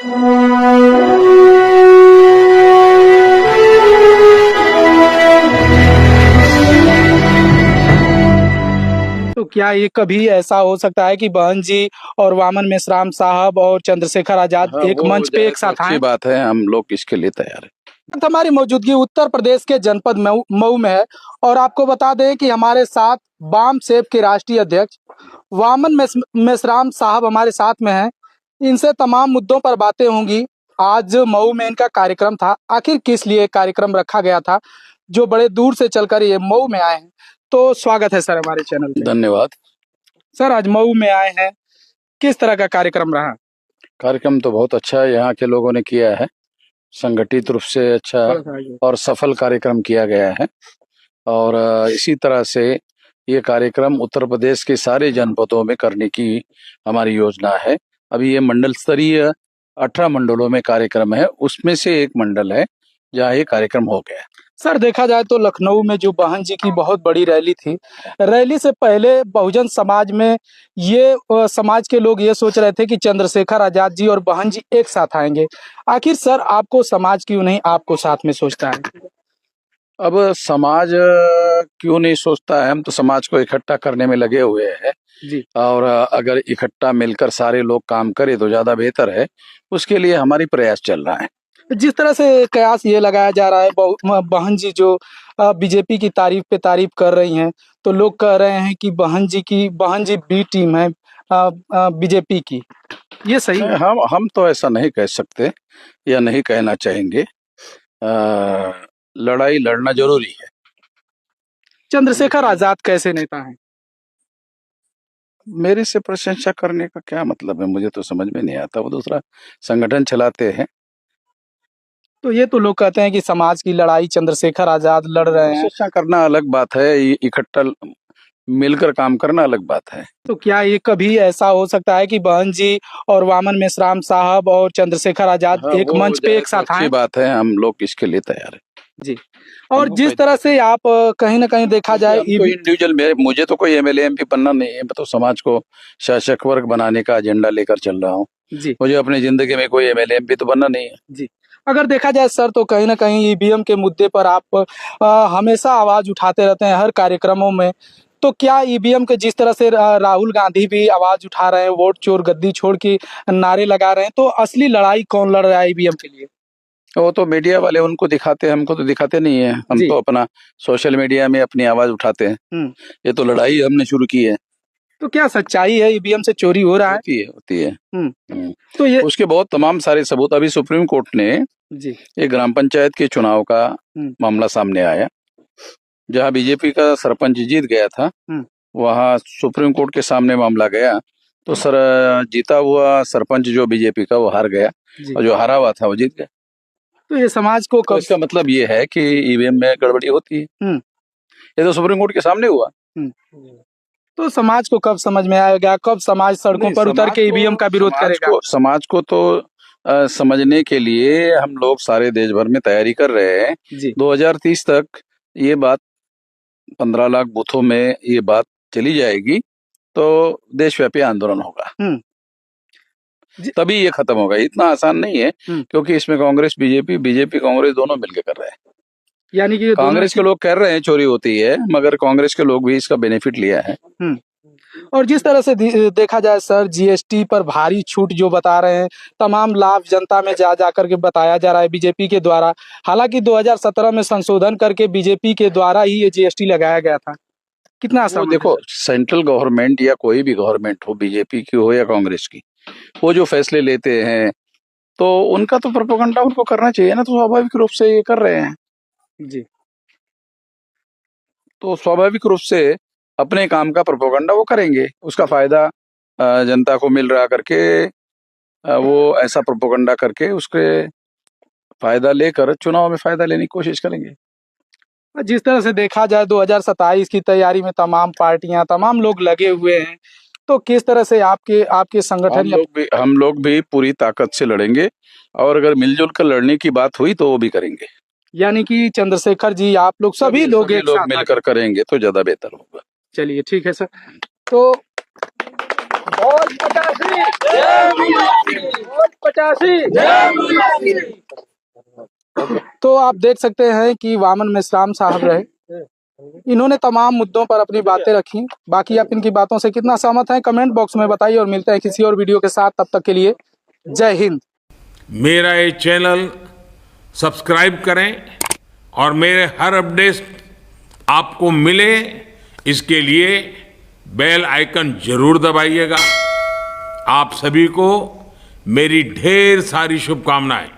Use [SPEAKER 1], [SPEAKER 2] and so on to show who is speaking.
[SPEAKER 1] तो क्या ये कभी ऐसा हो सकता है कि बहन जी और वामन मेश्राम साहब और चंद्रशेखर आजाद
[SPEAKER 2] हाँ,
[SPEAKER 1] एक
[SPEAKER 2] वो
[SPEAKER 1] मंच
[SPEAKER 2] हो
[SPEAKER 1] पे
[SPEAKER 2] जाए
[SPEAKER 1] एक
[SPEAKER 2] तो
[SPEAKER 1] साथ
[SPEAKER 2] अच्छी
[SPEAKER 1] आए?
[SPEAKER 2] बात है, हम लोग इसके लिए तैयार हैं।
[SPEAKER 1] हमारी मौजूदगी उत्तर प्रदेश के जनपद मऊ मऊ में है और आपको बता दें कि हमारे साथ वाम सेब के राष्ट्रीय अध्यक्ष मेश्राम साहब हमारे साथ में हैं। इनसे तमाम मुद्दों पर बातें होंगी। आज मऊ में इनका कार्यक्रम था, आखिर किस लिए कार्यक्रम रखा गया था, जो बड़े दूर से चलकर ये मऊ में आए हैं। तो स्वागत है सर हमारे चैनल पे।
[SPEAKER 2] धन्यवाद।
[SPEAKER 1] सर आज मऊ में आए हैं, किस तरह का कार्यक्रम रहा?
[SPEAKER 2] कार्यक्रम तो बहुत अच्छा है, यहाँ के लोगों ने किया है, संगठित रूप से अच्छा और सफल कार्यक्रम किया गया है। और इसी तरह से ये कार्यक्रम उत्तर प्रदेश के सारे जनपदों में करने की हमारी योजना है। अभी ये मंडल स्तरीय 18 मंडलों में कार्यक्रम है, उसमें से एक मंडल है जहाँ ये कार्यक्रम हो गया।
[SPEAKER 1] सर देखा जाए तो लखनऊ में जो बहन जी की बहुत बड़ी रैली थी, रैली से पहले बहुजन समाज में ये समाज के लोग ये सोच रहे थे कि चंद्रशेखर आजाद जी और बहन जी एक साथ आएंगे। आखिर सर आपको समाज क्यों नहीं आपको साथ में सोचता है?
[SPEAKER 2] अब समाज क्यों नहीं सोचता है, हम तो समाज को इकट्ठा करने में लगे हुए हैं
[SPEAKER 1] जी।
[SPEAKER 2] और अगर इकट्ठा मिलकर सारे लोग काम करें तो ज्यादा बेहतर है, उसके लिए हमारी प्रयास चल रहा है।
[SPEAKER 1] जिस तरह से कयास ये लगाया जा रहा है, बहन जी जो बीजेपी की तारीफ पे तारीफ कर रही हैं, तो लोग कह रहे हैं कि बहन जी बी टीम है बीजेपी की, ये सही है?
[SPEAKER 2] हम तो ऐसा नहीं कह सकते या नहीं कहना चाहेंगे। लड़ाई लड़ना जरूरी है।
[SPEAKER 1] चंद्रशेखर आजाद कैसे नेता हैं?
[SPEAKER 2] मेरे से प्रशंसा करने का क्या मतलब है, मुझे तो समझ में नहीं आता। वो दूसरा संगठन चलाते हैं।
[SPEAKER 1] तो ये तो लोग कहते हैं कि समाज की लड़ाई चंद्रशेखर आजाद लड़ रहे हैं।
[SPEAKER 2] प्रशंसा करना अलग बात है, इकट्ठा मिलकर काम करना अलग बात है।
[SPEAKER 1] तो क्या ये कभी ऐसा हो सकता है कि बहन जी और वामन मेश्राम साहब और चंद्रशेखर आजाद
[SPEAKER 2] हाँ,
[SPEAKER 1] एक
[SPEAKER 2] वो
[SPEAKER 1] मंच पे एक साथ
[SPEAKER 2] अच्छी
[SPEAKER 1] आए?
[SPEAKER 2] बात है, हम लोग इसके लिए तैयार हैं।
[SPEAKER 1] जी। और जिस तरह से आप कहीं ना कहीं देखा जाए
[SPEAKER 2] इंडिविजुअल मुझे तो कोई एमएलए एमपी बनना नहीं है, मैं तो समाज को शासक वर्ग बनाने का एजेंडा लेकर चल रहा हूँ।
[SPEAKER 1] जी।
[SPEAKER 2] मुझे अपनी जिंदगी में कोई एमएलए एमपी तो बनना नहीं है।
[SPEAKER 1] जी। अगर देखा जाए सर तो कहीं ना कहीं ईवीएम के मुद्दे पर आप हमेशा आवाज उठाते रहते हैं हर कार्यक्रमों में। तो क्या ईवीएम के जिस तरह से राहुल गांधी भी आवाज उठा रहे हैं, वोट चोर गद्दी छोड़ के नारे लगा रहे हैं, तो असली लड़ाई कौन लड़ रहा है ईवीएम के लिए?
[SPEAKER 2] वो तो मीडिया वाले उनको दिखाते हैं, हमको तो दिखाते नहीं है। हम तो अपना सोशल मीडिया में अपनी आवाज उठाते हैं। ये तो लड़ाई हमने शुरू की है।
[SPEAKER 1] तो क्या सच्चाई है ईवीएम से चोरी हो रहा है?
[SPEAKER 2] होती है।
[SPEAKER 1] तो ये
[SPEAKER 2] उसके बहुत तमाम सारे सबूत, अभी सुप्रीम कोर्ट ने
[SPEAKER 1] जी
[SPEAKER 2] एक ग्राम पंचायत के चुनाव का मामला सामने आया, जहां बीजेपी का सरपंच जीत गया था। वहां सुप्रीम कोर्ट के सामने मामला गया तो सर जीता हुआ सरपंच जो बीजेपी का वो हार गया और जो हारा हुआ था वो जीत गया।
[SPEAKER 1] तो ये समाज को
[SPEAKER 2] तो इसका मतलब ये है कि ईवीएम में गड़बड़ी होती है। ये तो सुप्रीम कोर्ट के सामने हुआ।
[SPEAKER 1] तो समाज को कब समझ में आएगा, कब समाज सड़कों पर उतर के ईवीएम का विरोध करेगा?
[SPEAKER 2] समाज को तो समझने के लिए हम लोग सारे देश भर में तैयारी कर रहे हैं। 2030 तक ये बात 15 लाख बूथों में ये बात चली जाएगी तो देशव्यापी आंदोलन होगा, तभी ये खत्म होगा। इतना आसान नहीं है क्योंकि इसमें कांग्रेस बीजेपी कांग्रेस दोनों मिलकर कर रहे हैं।
[SPEAKER 1] यानी कि
[SPEAKER 2] कांग्रेस के लोग कह रहे हैं चोरी होती है, मगर कांग्रेस के लोग भी इसका बेनिफिट लिया है।
[SPEAKER 1] और जिस तरह से देखा जाए सर, जीएसटी पर भारी छूट जो बता रहे हैं, तमाम लाभ जनता में जा जाकर के बताया जा रहा है बीजेपी के द्वारा। हालांकि 2017 में संशोधन करके बीजेपी के द्वारा ही ये जीएसटी लगाया गया था। कितना आसान?
[SPEAKER 2] देखो, सेंट्रल गवर्नमेंट या कोई भी गवर्नमेंट हो, बीजेपी की हो या कांग्रेस की, वो जो फैसले लेते हैं तो उनका तो प्रोपेगेंडा उनको करना चाहिए ना, तो स्वाभाविक रूप से ये कर रहे हैं।
[SPEAKER 1] जी।
[SPEAKER 2] तो स्वाभाविक रूप से अपने काम का प्रोपेगेंडा वो करेंगे, उसका फायदा जनता को मिल रहा करके वो ऐसा प्रोपेगेंडा करके उसके फायदा लेकर चुनाव में फायदा लेने की कोशिश करेंगे।
[SPEAKER 1] जिस तरह से देखा जाए 2027 की तैयारी में तमाम पार्टियां, तमाम लोग लगे हुए हैं, तो किस तरह से आपके संगठन
[SPEAKER 2] हम लोग भी पूरी ताकत से लड़ेंगे और अगर मिलजुल कर लड़ने की बात हुई तो वो भी करेंगे।
[SPEAKER 1] यानी कि चंद्रशेखर जी, आप लोग सभी लोग
[SPEAKER 2] मिलकर करेंगे तो ज्यादा बेहतर होगा।
[SPEAKER 1] चलिए ठीक है सर। तो तो आप देख सकते हैं कि वामन मेश्राम साहब रहे, इन्होंने तमाम मुद्दों पर अपनी बातें रखी। बाकी आप इनकी बातों से कितना सहमत हैं कमेंट बॉक्स में बताइए, और मिलते हैं किसी और वीडियो के साथ। तब तक के लिए जय हिंद।
[SPEAKER 3] मेरा ये चैनल सब्सक्राइब करें और मेरे हर अपडेट आपको मिले, इसके लिए बेल आइकन जरूर दबाइएगा। आप सभी को मेरी ढेर सारी शुभकामनाएं।